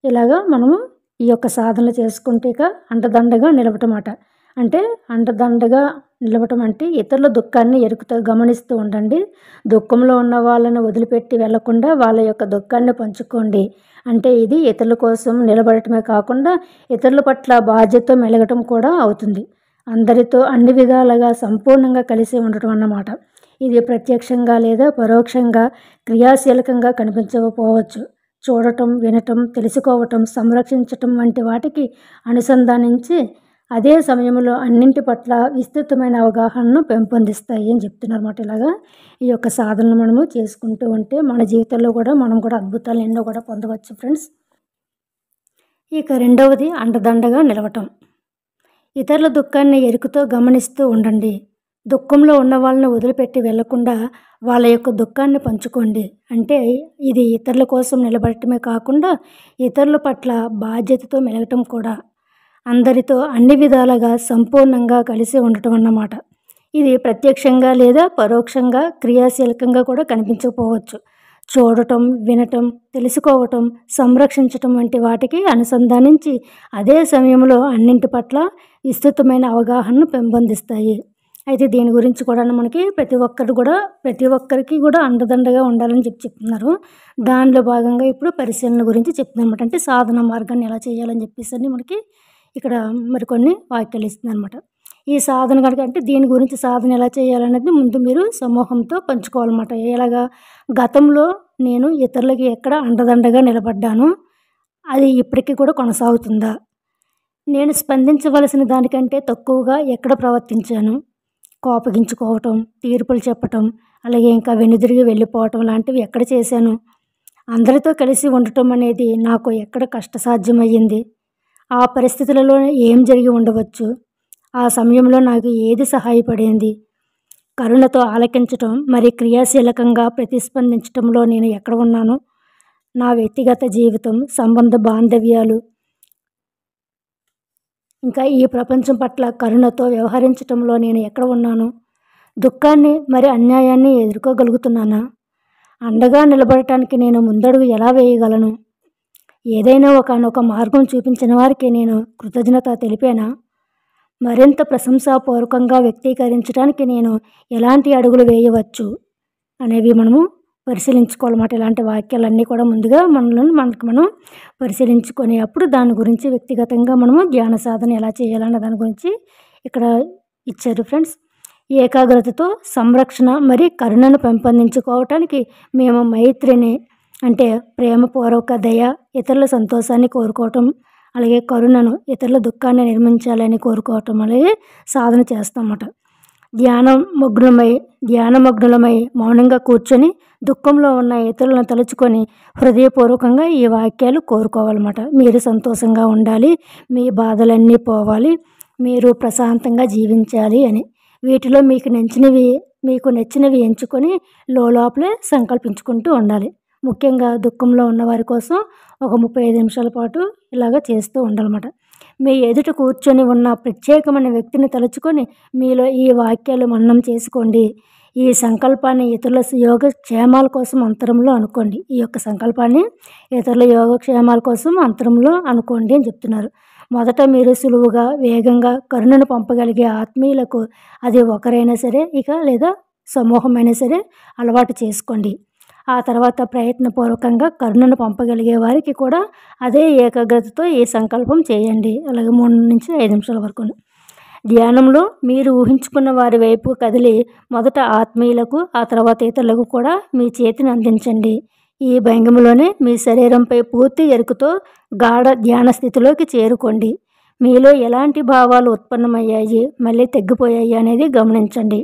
ఇలాగా మనము ఈ యొక్క సాధనలు చేసుకుంటే అండదండగా నిలవటమాట. అంటే అండదండగా నిలవటం అంటే ఇతరుల దుఃఖాన్ని ఎరుకుతో గమనిస్తూ ఉండండి. దుఃఖంలో ఉన్న వాళ్ళని వదిలిపెట్టి వెళ్లకుండా వాళ్ళ యొక్క దుఃఖాన్ని పంచుకోండి. అంటే ఇది ఇతరుల కోసం నిలబడటమే కాకుండా ఇతరుల పట్ల బాధ్యత మెలగటం కూడా అవుతుంది. అందరితో అన్ని విధాలుగా సంపూర్ణంగా కలిసి ఉండటం అన్నమాట. ఇది ప్రత్యక్షంగా లేదా పరోక్షంగా క్రియాశీలకంగా కనిపించకపోవచ్చు. చూడటం, వినటం, తెలుసుకోవటం, సంరక్షించటం వంటి వాటికి అనుసంధానించి అదే సమయంలో అన్నింటి పట్ల విస్తృతమైన అవగాహనను పెంపొందిస్తాయి అని చెప్తున్నారు. ఇలాగా ఈ యొక్క సాధనలు మనము చేసుకుంటూ ఉంటే మన జీవితంలో కూడా మనం కూడా అద్భుతాలు ఎన్నో కూడా పొందవచ్చు ఫ్రెండ్స్. ఇక రెండవది అండదండగా నిలవటం. ఇతరుల దుఃఖాన్ని ఎరుకుతో గమనిస్తూ ఉండండి. దుఃఖంలో ఉన్న వాళ్ళని వదిలిపెట్టి వెళ్లకుండా వాళ్ళ యొక్క దుఃఖాన్ని పంచుకోండి. అంటే ఇది ఇతరుల కోసం నిలబడటమే కాకుండా ఇతరుల పట్ల బాధ్యతతో మెలగటం కూడా. అందరితో అన్ని విధాలుగా సంపూర్ణంగా కలిసి ఉండటం అన్నమాట. ఇది ప్రత్యక్షంగా లేదా పరోక్షంగా క్రియాశీలకంగా కూడా కనిపించకపోవచ్చు. చూడటం, వినటం, తెలుసుకోవటం, సంరక్షించటం వంటి వాటికి అనుసంధానించి అదే సమయంలో అన్నింటి పట్ల విస్తృతమైన అవగాహనను పెంపొందిస్తాయి. అయితే దీని గురించి కూడా మనకి ప్రతి ఒక్కరికి కూడా అండదండగా ఉండాలని చెప్తున్నారు. దానిలో భాగంగా ఇప్పుడు పరిశీలన గురించి చెప్తున్నమాట. అంటే సాధన మార్గాన్ని ఎలా చేయాలని చెప్పేసి మనకి ఇక్కడ మరికొన్ని వాక్యాలు ఇస్తుందన్నమాట. ఈ సాధన కనుక అంటే దీని గురించి సాధన ఎలా చేయాలనేది ముందు మీరు సమూహంతో పంచుకోవాలన్నమాట. ఎలాగా గతంలో నేను ఇతరులకి ఎక్కడ అండదండగా నిలబడ్డానో అది ఇప్పటికీ కూడా కొనసాగుతుందా? నేను స్పందించవలసిన దానికంటే తక్కువగా ఎక్కడ ప్రవర్తించాను? కోపగించుకోవటం, తీర్పులు చెప్పటం, అలాగే ఇంకా వెనుదిరిగి వెళ్ళిపోవటం లాంటివి ఎక్కడ చేశాను? అందరితో కలిసి ఉండటం అనేది నాకు ఎక్కడ కష్టసాధ్యమయ్యింది? ఆ పరిస్థితులలో ఏం జరిగి ఉండవచ్చు? ఆ సమయంలో నాకు ఏది సహాయపడింది? కరుణతో ఆలకించటం మరి క్రియాశీలకంగా ప్రతిస్పందించటంలో నేను ఎక్కడ ఉన్నాను? నా వ్యక్తిగత జీవితం, సంబంధ బాంధవ్యాలు, ఇంకా ఈ ప్రపంచం పట్ల కరుణతో వ్యవహరించటంలో నేను ఎక్కడ ఉన్నాను? దుఃఖాన్ని మరి అన్యాయాన్ని ఎదుర్కోగలుగుతున్నానా? అండగా నిలబడటానికి నేను ముందడుగు ఎలా వేయగలను? ఏదైనా ఒకానొక మార్గం చూపించిన వారికి నేను కృతజ్ఞత తెలిపానా? మరింత ప్రశంసాపూర్వకంగా వ్యక్తీకరించడానికి నేను ఎలాంటి అడుగులు వేయవచ్చు అనేవి మనము పరిశీలించుకోవాలన్నమాట. ఇలాంటి వాక్యాలన్నీ కూడా ముందుగా మనకు మనం పరిశీలించుకొని అప్పుడు దాని గురించి వ్యక్తిగతంగా మనము ధ్యాన సాధన ఎలా చేయాలన్న దాని గురించి ఇక్కడ ఇచ్చారు ఫ్రెండ్స్. ఏకాగ్రతతో సంరక్షణ మరి కరుణను పెంపొందించుకోవటానికి మేము మైత్రిని అంటే ప్రేమపూర్వక దయ, ఇతరుల సంతోషాన్ని కోరుకోవటం, అలాగే కరుణను, ఇతరుల దుఃఖాన్ని నిర్మించాలని కోరుకోవటం అలాగే సాధన చేస్తామన్నమాట. ధ్యానమగ్నులమై మౌనంగా కూర్చొని దుఃఖంలో ఉన్న ఇతరులను తలుచుకొని హృదయపూర్వకంగా ఈ వాక్యాలు కోరుకోవాలన్నమాట. మీరు సంతోషంగా ఉండాలి, మీ బాధలన్నీ పోవాలి, మీరు ప్రశాంతంగా జీవించాలి అని. వీటిలో మీకు నచ్చినవి ఎంచుకొని లోపలే సంకల్పించుకుంటూ ఉండాలి. ముఖ్యంగా దుఃఖంలో ఉన్నవారి కోసం ఒక 35 నిమిషాల పాటు ఇలాగ చేస్తూ ఉండాలన్నమాట. మీ ఎదుట కూర్చొని ఉన్న ప్రత్యేకమైన వ్యక్తిని తలుచుకొని మీలో ఈ వాక్యాలు మననం చేసుకోండి. ఈ సంకల్పాన్ని ఇతరుల యోగక్షేమాల కోసం అంతరంలో అనుకోండి. ఈ యొక్క సంకల్పాన్ని ఇతరుల యోగక్షేమాల కోసం అంతరంలో అనుకోండి అని చెప్తున్నారు. మొదట మీరు సులువుగా, వేగంగా కరుణను పంపగలిగే ఆత్మీయులకు, అది ఒకరైనా సరే లేదా సమూహమైనా సరే అలవాటు చేసుకోండి. ఆ తర్వాత ప్రయత్నపూర్వకంగా కరుణను పంపగలిగే వారికి కూడా అదే ఏకాగ్రతతో ఈ సంకల్పం చేయండి. అలాగే 3 నుంచి 5 నిమిషాల వరకు. ధ్యానంలో మీరు ఊహించుకున్న వారి వైపు కదిలి మొదట ఆత్మీయులకు, ఆ తర్వాత ఇతరులకు కూడా మీ చేతిని అందించండి. ఈ భంగిమలోనే మీ శరీరంపై పూర్తి ఎరుకతో గాఢ ధ్యాన స్థితిలోకి చేరుకోండి. మీలో ఎలాంటి భావాలు ఉత్పన్నమయ్యాయి, మళ్ళీ తగ్గిపోయాయి అనేది గమనించండి.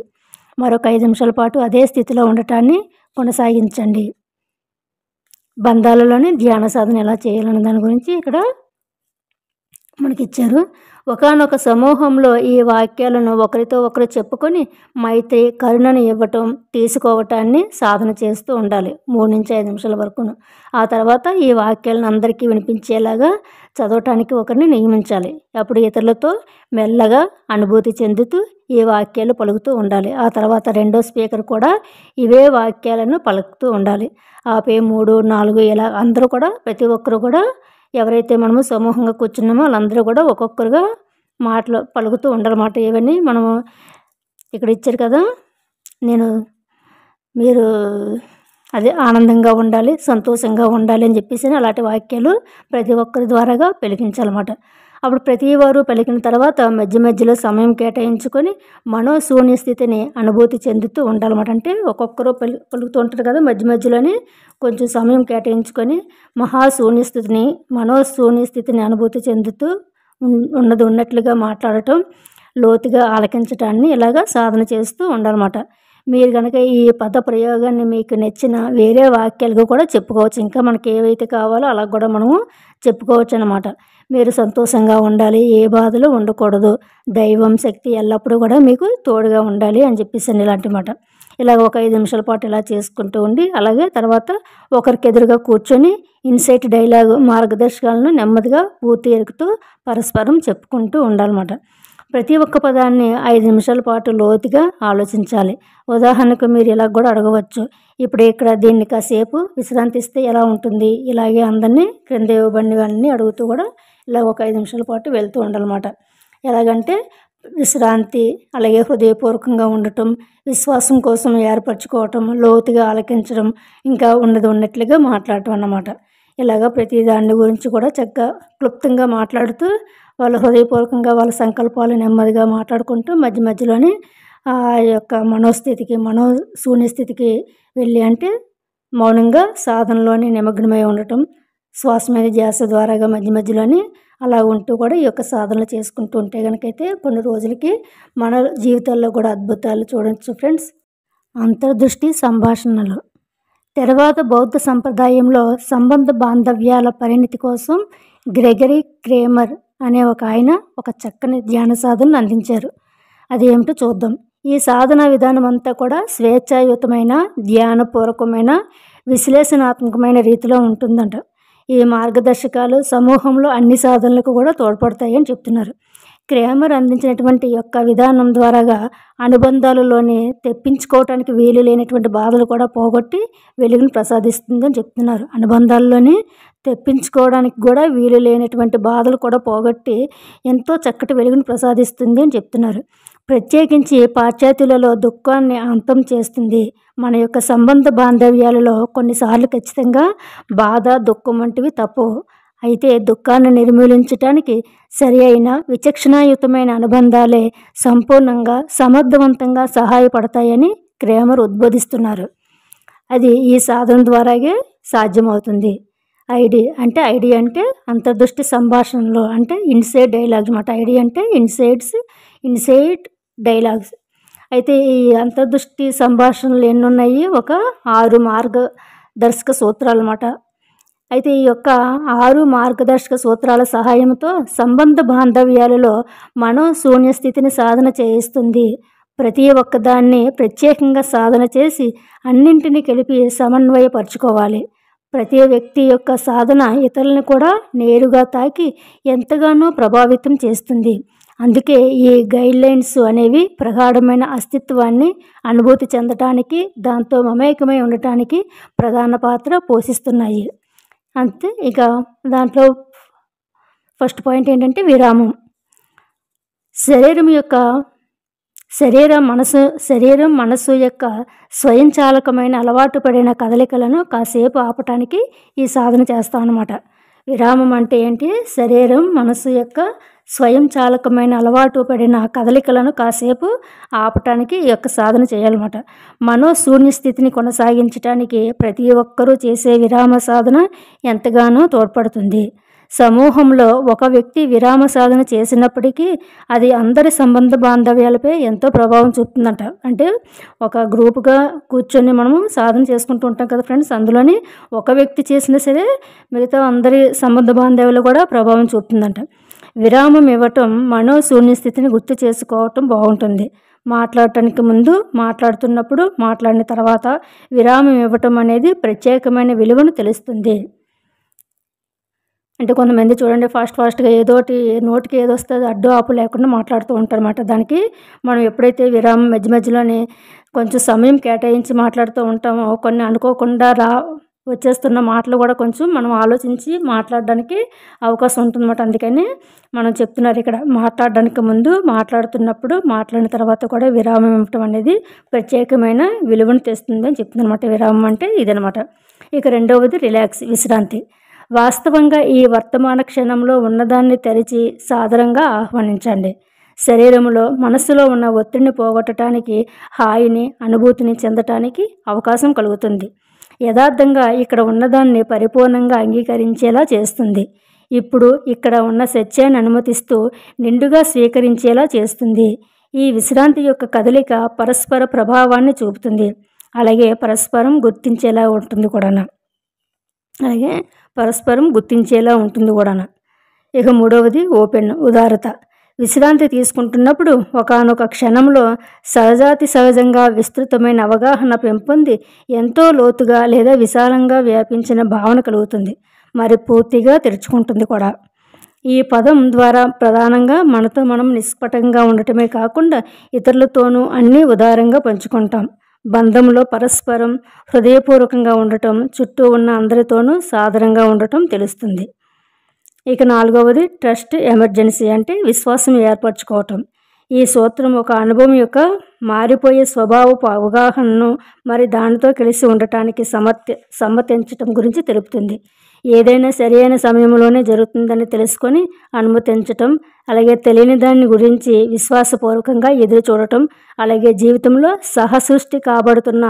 మరొక 5 నిమిషాల పాటు అదే స్థితిలో ఉండటాన్ని కొనసాగించండి. బంధాలలోని ధ్యాన సాధన ఎలా చేయాలన్న దాని గురించి ఇక్కడ మనకిచ్చారు. ఒకానొక సమూహంలో ఈ వాక్యాలను ఒకరితో ఒకరు చెప్పుకొని మైత్రి, కరుణను ఇవ్వటం, తీసుకోవటాన్ని సాధన చేస్తూ ఉండాలి 3 నుంచి 5 నిమిషాల వరకును. ఆ తర్వాత ఈ వాక్యాలను అందరికీ వినిపించేలాగా చదవటానికి ఒకరిని నియమించాలి. అప్పుడు ఇతరులతో మెల్లగా అనుభూతి చెందుతూ ఈ వాక్యాలు పలుకుతూ ఉండాలి. ఆ తర్వాత రెండో స్పీకర్ కూడా ఇవే వాక్యాలను పలుకుతూ ఉండాలి. ఆపై 3, 4 ఇలా అందరూ కూడా ప్రతి ఒక్కరు కూడా ఎవరైతే మనము సమూహంగా కూర్చున్నామో వాళ్ళందరూ కూడా ఒక్కొక్కరుగా మాటలు పలుకుతూ ఉండాలన్నమాట. ఇవన్నీ మనము ఇక్కడ ఇచ్చారు కదా, మీరు అదే ఆనందంగా ఉండాలి, సంతోషంగా ఉండాలి అని చెప్పేసి అలాంటి వాక్యాలు ప్రతి ఒక్కరి ద్వారాగా పలికించాలన్నమాట. అప్పుడు ప్రతి వారు పలికిన తర్వాత మధ్య మధ్యలో సమయం కేటాయించుకొని మనోశూన్య స్థితిని అనుభూతి చెందుతూ ఉండాలన్నమాట. అంటే ఒక్కొక్కరు పలుకుతూ ఉంటారు కదా, మధ్య మధ్యలోనే కొంచెం సమయం కేటాయించుకొని మనోశూన్య స్థితిని అనుభూతి చెందుతూ ఉన్నట్లుగా మాట్లాడటం, లోతుగా ఆలకించటాన్ని ఇలాగా సాధన చేస్తూ ఉండాలన్నమాట. మీరు కనుక ఈ పద ప్రయోగాన్ని మీకు నచ్చిన వేరే వాక్యాలుగా కూడా చెప్పుకోవచ్చు. ఇంకా మనకి ఏవైతే కావాలో అలా కూడా మనము చెప్పుకోవచ్చు అన్నమాట. మీరు సంతోషంగా ఉండాలి, ఏ బాధలు ఉండకూడదు, దైవం శక్తి ఎల్లప్పుడూ కూడా మీకు తోడుగా ఉండాలి అని చెప్పేసి ఇలాంటి మాట. ఇలాగ ఒక 5 నిమిషాల పాటు ఇలా చేసుకుంటూ ఉండి అలాగే తర్వాత ఒకరికి ఎదురుగా కూర్చొని ఇన్సైట్ డైలాగు మార్గదర్శకాలను నెమ్మదిగా పూర్తి ఎరుకుతూ పరస్పరం చెప్పుకుంటూ ఉండాలన్నమాట. ప్రతి ఒక్క పదాన్ని 5 నిమిషాల పాటు లోతుగా ఆలోచించాలి. ఉదాహరణకు మీరు ఇలా కూడా అడగవచ్చు, ఇప్పుడు ఇక్కడ దీన్ని కాసేపు విశ్రాంతిస్తే ఎలా ఉంటుంది, ఇలాగే అందరినీ క్రింద ఇవ్వబడినవన్నీ అడుగుతూ కూడా ఇలా ఒక 5 నిమిషాల పాటు వెళ్తూ ఉండాలన్నమాట. ఎలాగంటే విశ్రాంతి, అలాగే హృదయపూర్వకంగా ఉండటం, విశ్వాసం కోసం ఏర్పరచుకోవటం, లోతుగా ఆలకించడం, ఇంకా ఉన్నట్లుగా మాట్లాడటం అన్నమాట. ఇలాగ ప్రతి దాని గురించి కూడా చక్కగా క్లుప్తంగా మాట్లాడుతూ వాళ్ళ హృదయపూర్వకంగా వాళ్ళ సంకల్పాలు నెమ్మదిగా మాట్లాడుకుంటూ మధ్య మధ్యలోనే ఆ యొక్క మనోశూన్య స్థితికి వెళ్ళి అంటే మౌనంగా సాధనలోనే నిమగ్నమై ఉండటం, శ్వాస మీద ధ్యాస ద్వారాగా మధ్య మధ్యలోనే అలా ఉంటూ కూడా ఈ యొక్క సాధనలు చేసుకుంటూ ఉంటే కనుకైతే కొన్ని రోజులకి మన జీవితాల్లో కూడా అద్భుతాలు చూడవచ్చు ఫ్రెండ్స్. అంతర్దృష్టి సంభాషణలు. తర్వాత బౌద్ధ సంప్రదాయంలో సంబంధ బాంధవ్యాల పరిణతి కోసం గ్రెగరీ క్రేమర్ అనే ఆయన ఒక చక్కని ధ్యాన సాధనను అందించారు. అది ఏమిటో చూద్దాం. ఈ సాధన విధానం అంతా కూడా స్వేచ్ఛాయుతమైన, ధ్యానపూర్వకమైన, విశ్లేషణాత్మకమైన రీతిలో ఉంటుందంట. ఈ మార్గదర్శకాలు సమూహంలో అన్ని సాధనలకు కూడా తోడ్పడతాయి అని చెప్తున్నారు. క్రేమర్ అందించినటువంటి యొక్క విధానం ద్వారాగా అనుబంధాలలోని తెప్పించుకోవటానికి వీలు లేనటువంటి బాధలు కూడా పోగొట్టి వెలుగును ప్రసాదిస్తుంది అని చెప్తున్నారు. అనుబంధాల్లోని తెప్పించుకోవడానికి కూడా వీలు లేనటువంటి బాధలు కూడా పోగొట్టి ఎంతో చక్కటి వెలుగును ప్రసాదిస్తుంది అని చెప్తున్నారు. ప్రత్యేకించి పాశ్చాత్యులలో దుఃఖాన్ని అంతం చేస్తుంది. మన యొక్క సంబంధ బాంధవ్యాలలో కొన్నిసార్లు ఖచ్చితంగా బాధ, దుఃఖం వంటివి తప్పవు. అయితే దుఃఖాన్ని నిర్మూలించటానికి సరి అయిన విచక్షణాయుతమైన అనుబంధాలే సంపూర్ణంగా సమర్థవంతంగా సహాయపడతాయని క్రేమర్ ఉద్బోధిస్తున్నారు. అది ఈ సాధన ద్వారాగే సాధ్యమవుతుంది. ఐడి అంటే అంతర్దృష్టి సంభాషణలో అంటే ఇన్సైడ్ డైలాగ్స్ అన్నమాట. ఐడి అంటే ఇన్సైడ్ డైలాగ్స్. అయితే ఈ అంతర్దృష్టి సంభాషణలు ఎన్నున్నాయి? ఒక 6 మార్గదర్శక సూత్రాలు అన్నమాట. అయితే ఈ యొక్క 6 మార్గదర్శక సూత్రాల సహాయంతో సంబంధ బాంధవ్యాలలో మనోశూన్య స్థితిని సాధన చేయిస్తుంది. ప్రతి ఒక్కదాన్ని ప్రత్యేకంగా సాధన చేసి అన్నింటినీ కలిపి సమన్వయపరచుకోవాలి. ప్రతి వ్యక్తి యొక్క సాధన ఇతరులను కూడా నేరుగా తాకి ఎంతగానో ప్రభావితం చేస్తుంది. అందుకే ఈ గైడ్లైన్స్ అనేవి ప్రగాఢమైన అస్తిత్వాన్ని అనుభూతి చెందటానికి, దాంతో మమేకమై ఉండటానికి ప్రధాన పాత్ర పోషిస్తున్నాయి. అంతే. ఇక దాంట్లో ఫస్ట్ పాయింట్ ఏంటంటే విరామం. శరీరం మనసు యొక్క స్వయంచాలకమైన అలవాటు పడిన కదలికలను కాసేపు ఆపటానికి ఈ సాధన చేస్తాం అన్నమాట. విరామం అంటే ఏంటి? శరీరం మనసు యొక్క స్వయంచాలకమైన అలవాటు పడిన కదలికలను కాసేపు ఆపటానికి ఈ యొక్క సాధన చేయాలన్నమాట. మనోశూన్య స్థితిని కొనసాగించడానికి ప్రతి ఒక్కరూ చేసే విరామ సాధన ఎంతగానో తోడ్పడుతుంది. సమూహంలో ఒక వ్యక్తి విరామ సాధన చేసినప్పటికీ అది అందరి సంబంధ బాంధవ్యాలపై ఎంతో ప్రభావం చూపుతుందంట. అంటే ఒక గ్రూపుగా కూర్చొని మనము సాధన చేసుకుంటూ ఉంటాం కదా ఫ్రెండ్స్, అందులోని ఒక వ్యక్తి చేసినా సరే మిగతా అందరి సంబంధ బాంధవ్యాలు కూడా ప్రభావం చూపుతుందంట. విరామం ఇవ్వటం మనోశూన్య స్థితిని గుర్తు చేసుకోవటం బాగుంటుంది. మాట్లాడటానికి ముందు, మాట్లాడుతున్నప్పుడు, మాట్లాడిన తర్వాత విరామం ఇవ్వటం అనేది ప్రత్యేకమైన విలువను తెలుస్తుంది. అంటే కొంతమంది చూడండి ఫాస్ట్గా ఏదోటి నోటికి ఏదో వస్తుంది అడ్డు ఆపు లేకుండా మాట్లాడుతూ ఉంటారన్నమాట. దానికి మనం ఎప్పుడైతే విరామం మధ్యలోనే కొంచెం సమయం కేటాయించి మాట్లాడుతూ ఉంటామో కొన్ని అనుకోకుండా వచ్చేస్తున్న మాటలు కూడా కొంచెం మనం ఆలోచించి మాట్లాడడానికి అవకాశం ఉంటుందన్నమాట. అందుకని మనం చెప్తున్నారు ఇక్కడ మాట్లాడడానికి ముందు, మాట్లాడుతున్నప్పుడు, మాట్లాడిన తర్వాత కూడా విరామం ఇవ్వటం అనేది ప్రత్యేకమైన విలువను తెస్తుంది అని చెప్తుందన్నమాట. విరామం అంటే ఇదనమాట. ఇక రెండవది విశ్రాంతి. వాస్తవంగా ఈ వర్తమాన క్షణంలో ఉన్నదాన్ని తెరిచి సాదరంగా ఆహ్వానించండి. శరీరంలో మనస్సులో ఉన్న ఒత్తిడిని పోగొట్టడానికి, హాయిని అనుభూతిని చెందటానికి అవకాశం కలుగుతుంది. యథార్థంగా ఇక్కడ ఉన్నదాన్ని పరిపూర్ణంగా అంగీకరించేలా చేస్తుంది. ఇప్పుడు ఇక్కడ ఉన్న సత్యాన్ని అనుమతిస్తూ నిండుగా స్వీకరించేలా చేస్తుంది. ఈ విశ్రాంతి యొక్క కదలిక పరస్పర ప్రభావాన్ని చూపుతుంది. అలాగే పరస్పరం గుర్తించేలా ఉంటుంది కూడా. ఇక మూడవది ఉదారత. విశ్రాంతి తీసుకుంటున్నప్పుడు ఒకానొక క్షణంలో సహజంగా విస్తృతమైన అవగాహన పెంపొంది ఎంతో లోతుగా లేదా విశాలంగా వ్యాపించిన భావన కలుగుతుంది. మరి పూర్తిగా తెరుచుకుంటుంది కూడా. ఈ పదం ద్వారా ప్రధానంగా మనతో మనం నిష్కపటంగా ఉండటమే కాకుండా ఇతరులతోనూ అన్నీ ఉదారంగా పంచుకుంటాం. బంధంలో పరస్పరం హృదయపూర్వకంగా ఉండటం, చుట్టూ ఉన్న అందరితోనూ సాధారణంగా ఉండటం తెలుస్తుంది. ఇక నాలుగవది ట్రస్ట్ ఎమర్జెన్సీ అంటే విశ్వాసం ఏర్పరచుకోవటం. ఈ సూత్రం ఒక అనుభవం యొక్క మారిపోయే స్వభావపు అవగాహనను మరి దానితో కలిసి ఉండటానికి సమ్మతించటం గురించి తెలుపుతుంది. ఏదైనా సరైన సమయంలోనే జరుగుతుందని తెలుసుకొని అనుమతించటం, అలాగే తెలియని దాని గురించి విశ్వాసపూర్వకంగా ఎదురు చూడటం, అలాగే జీవితంలో సహసృష్టి కాబడుతున్న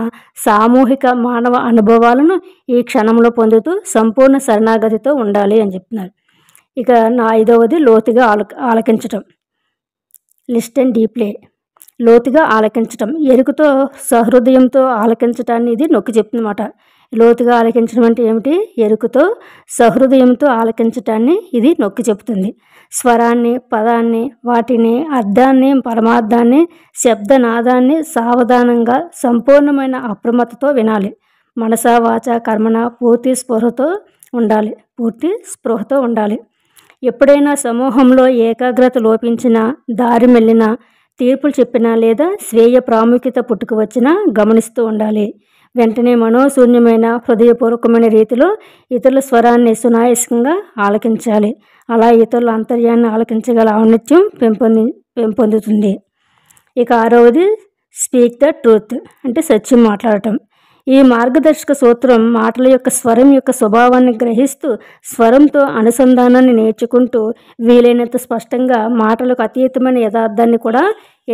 సామూహిక మానవ అనుభవాలను ఈ క్షణంలో పొందుతూ సంపూర్ణ శరణాగతితో ఉండాలి అని చెప్తున్నారు. ఇక ఐదవది లోతుగా ఆలకించటం. లిస్టెన్ డీప్లీ. లోతుగా ఆలకించటం, ఎరుకతో సహృదయంతో ఆలకించటాన్ని ఇది నొక్కి చెప్తుందన్నమాట. లోతుగా ఆలకించడం అంటే ఏమిటి? ఎరుకతో సహృదయంతో ఆలకించటాన్ని ఇది నొక్కి చెప్తుంది. స్వరాన్ని, పదాన్ని, వాటిని అర్థాన్ని, పరమార్థాన్ని, శబ్దనాదాన్ని సావధానంగా సంపూర్ణమైన అప్రమత్తతో వినాలి. మనస వాచ కర్మణ పూర్తి స్పృహతో ఉండాలి. ఎప్పుడైనా సమూహంలో ఏకాగ్రత లోపించినా, దారి మెల్లినా, తీర్పులు చెప్పినా లేదా స్వీయ ప్రాముఖ్యత పుట్టుకు వచ్చినా గమనిస్తూ ఉండాలి. వెంటనే మనోశూన్యమైన హృదయపూర్వకమైన రీతిలో ఇతరుల స్వరాన్ని సునాయాసంగా ఆలకించాలి. అలా ఇతరుల అంతర్యాన్ని ఆలకించగల ఔన్నత్యం పెంపొందుతుంది. ఇక 6వది స్పీక్ ద ట్రూత్, అంటే సత్యం మాట్లాడటం. ఈ మార్గదర్శక సూత్రం మాటల యొక్క స్వరం యొక్క స్వభావాన్ని గ్రహిస్తూ స్వరంతో అనుసంధానాన్ని నేర్చుకుంటూ వీలైనంత స్పష్టంగా మాటలకు అతీతమైన యథార్థాన్ని కూడా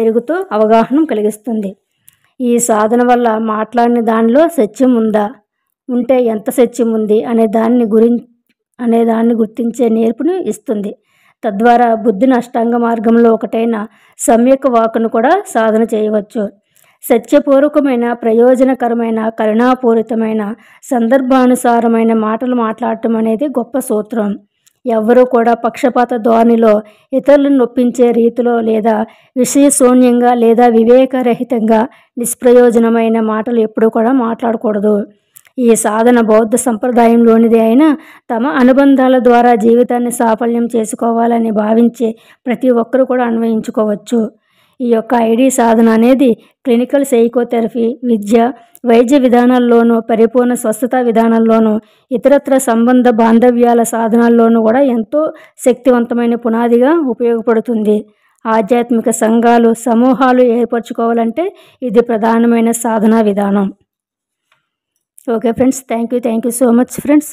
ఎరుగుతూ అవగాహన కలిగిస్తుంది. ఈ సాధన వల్ల మాట్లాడిన దానిలో సత్యం ఉందా, ఉంటే ఎంత సత్యం ఉంది అనే దాన్ని గుర్తించే నేర్పును ఇస్తుంది. తద్వారా బుద్ధిని అష్టాంగ మార్గంలో ఒకటైన సమ్యక్ వాక్కును కూడా సాధన చేయవచ్చు. సత్యపూర్వకమైన, ప్రయోజనకరమైన, కరుణాపూరితమైన, సందర్భానుసారమైన మాటలు మాట్లాడటం అనేది గొప్ప సూత్రం. ఎవ్వరూ కూడా పక్షపాత ధోరణిలో, ఇతరులను నొప్పించే రీతిలో లేదా విషయశూన్యంగా లేదా వివేకరహితంగా నిష్ప్రయోజనమైన మాటలు ఎప్పుడూ కూడా మాట్లాడకూడదు. ఈ సాధన బౌద్ధ సంప్రదాయంలోనిదే అయినా తమ అనుబంధాల ద్వారా జీవితాన్ని సాఫల్యం చేసుకోవాలని భావించే ప్రతి ఒక్కరూ కూడా అన్వయించుకోవచ్చు. ఈ యొక్క ఐడి సాధన అనేది క్లినికల్ సైకోథెరపీ, విద్య, వైద్య విధానాల్లోనూ, పరిపూర్ణ స్వస్థత విధానాల్లోనూ, ఇతరత్ర సంబంధ బాంధవ్యాల సాధనాల్లోనూ కూడా ఎంతో శక్తివంతమైన పునాదిగా ఉపయోగపడుతుంది. ఆధ్యాత్మిక సంఘాలు, సమూహాలు ఏర్పరచుకోవాలంటే ఇది ప్రధానమైన సాధనా విధానం. Okay friends, thank you so much friends.